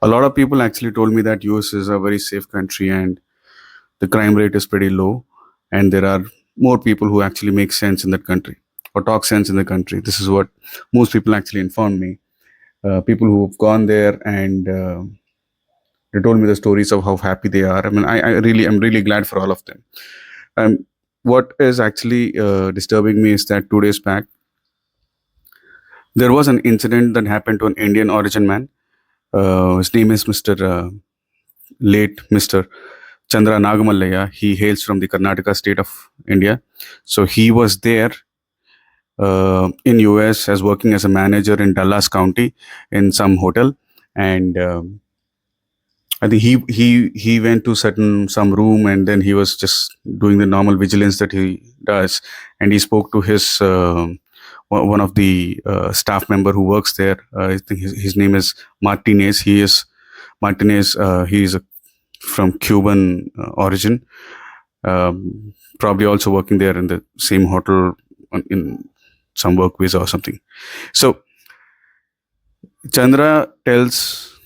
A lot of people actually told me that US is a very safe country and the crime rate is pretty low, and there are more people who actually make sense in that country or talk sense in the country. This is what most people actually informed me. People who've gone there and they told me the stories of how happy they are. I mean, I'm really glad for all of them. Um, what is actually disturbing me is that 2 days back there was an incident that happened to an Indian origin man. His name is Mr. Late Mr. Chandra Nagamallaya. He hails from the Karnataka state of India. So he was there in US as working as a manager in Dallas County in some hotel, and I think he went to some room, and then he was just doing the normal vigilance that he does, and he spoke to his one of the staff member who works there. I think his name is Martinez. He is Martinez. He is from Cuban origin, probably also working there in the same hotel in some work visa or something. So Chandra tells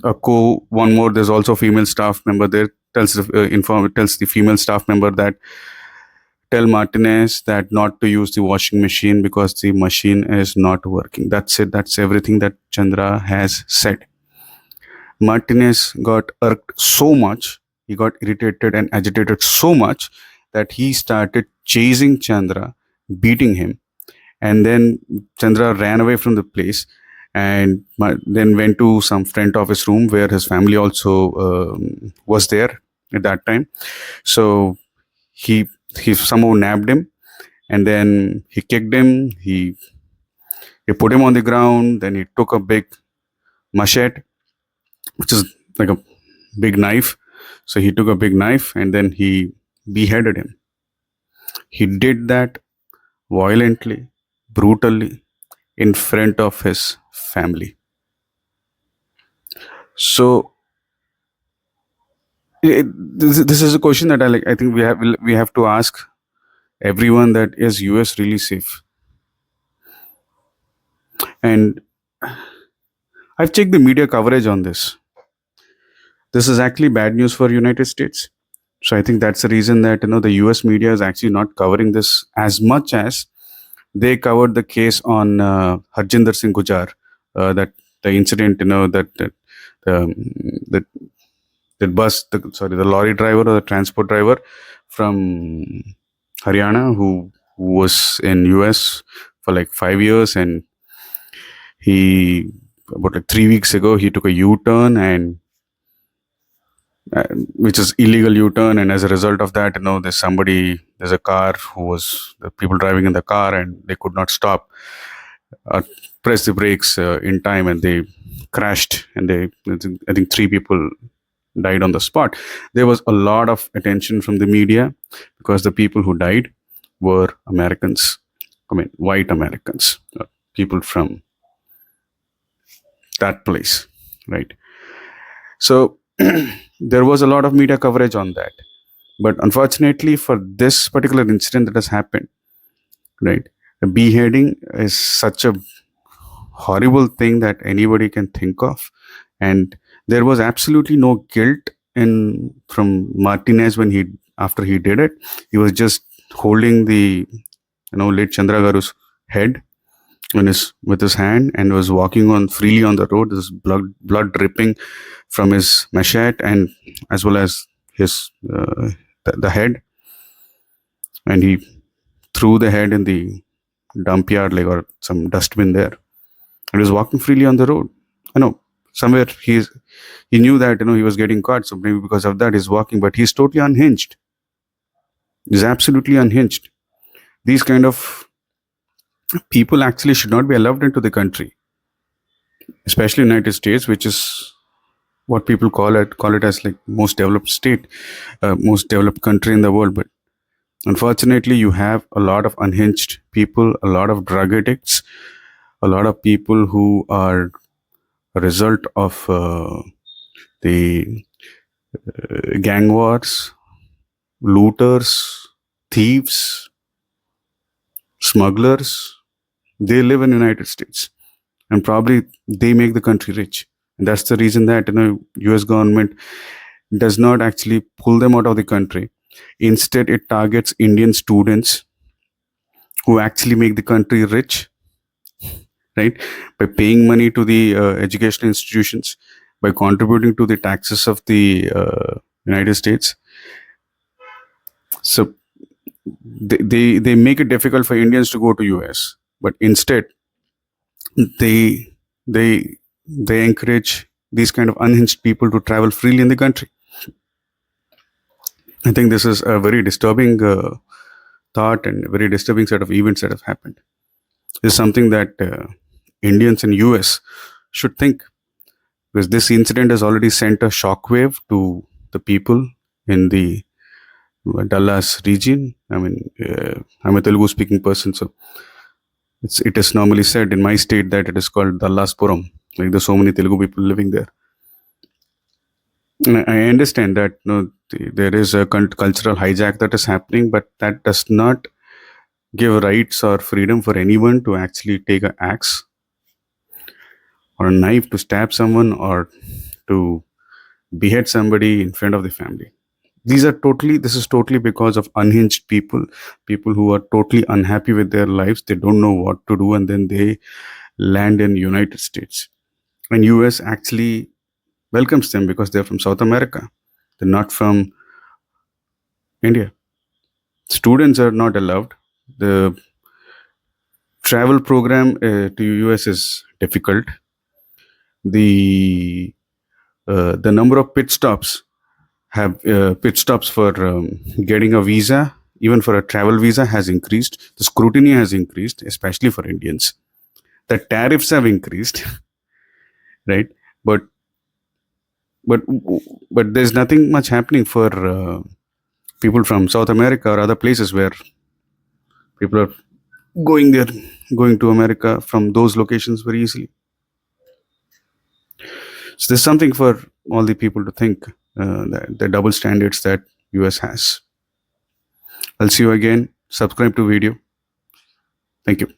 one more. There's also a female staff member there. Tells the female staff member that tell Martinez that not to use the washing machine because the machine is not working. That's it. That's everything that Chandra has said. Martinez got irked so much, he got irritated and agitated so much that he started chasing Chandra, beating him. And then Chandra ran away from the place and then went to some front office room where his family also was there at that time. So he somehow nabbed him, and then he kicked him. He put him on the ground. Then he took a big machete, which is like a big knife. So he took a big knife and then he beheaded him. He did that violently, brutally, in front of his family. So this is a question that I think we have to ask everyone: that is US really safe? And I've checked the media coverage on this. This is actually bad news for United States. So I think that's the reason that the US media is actually not covering this as much as they covered the case on Harjinder Singh Gujar, that the incident, um, that the lorry driver or the transport driver from Haryana who was in US for like 5 years, and he about like 3 weeks ago he took a U-turn, and which is illegal U-turn, and as a result of that, there's a car who was the people driving in the car, and they could not stop, press the brakes in time, and they crashed, and I think 3 people died on the spot. There was a lot of attention from the media because the people who died were Americans. I mean, white Americans, people from that place, right? So there was a lot of media coverage on that. But unfortunately, for this particular incident that has happened, right, the beheading is such a horrible thing that anybody can think of. And there was absolutely no guilt from Martinez after he did it. He was just holding the late Chandra Garu's head with his hand and was walking on freely on the road. There's blood dripping from his machete and as well as his the head, and he threw the head in the dump yard, like, or some dustbin there, and he was walking freely on the road. Somewhere he knew that he was getting caught, so maybe because of that he's walking, but he's totally unhinged. He's absolutely unhinged. These kind of people actually should not be allowed into the country, especially United States, which is what people call it as like most developed state, most developed country in the world. But unfortunately, you have a lot of unhinged people, a lot of drug addicts, a lot of people who are a result of the gang wars, looters, thieves, smugglers. They live in United States, and probably they make the country rich, And that's the reason that US government does not actually pull them out of the country. Instead, it targets Indian students who actually make the country rich, right? By paying money to the educational institutions, by contributing to the taxes of the United States. So they make it difficult for Indians to go to US, but instead they they they encourage these kind of unhinged people to travel freely in the country. I think this is a very disturbing thought and a very disturbing set of events that have happened. This is something that Indians in US should think, because this incident has already sent a shockwave to the people in the Dallas region. I mean, I'm a Telugu speaking person, so it is normally said in my state that it is called Dallaspuram. Like there's so many Telugu people living there. And I understand that there is a cultural hijack that is happening, but that does not give rights or freedom for anyone to actually take an axe or a knife to stab someone or to behead somebody in front of the family. This is totally because of unhinged people who are totally unhappy with their lives. They don't know what to do, and then they land in United States. And US actually welcomes them because they're from South America. They're not from India. Students are not allowed. The travel program to US is difficult. The number of pit stops for getting a visa, even for a travel visa, has increased. The scrutiny has increased, especially for Indians. The tariffs have increased, right? But but but there's nothing much happening for people from South America or other places where people are going there, going to America from those locations very easily. So there's something for all the people to think, the double standards that US has. I'll see you again. Subscribe to video. Thank you.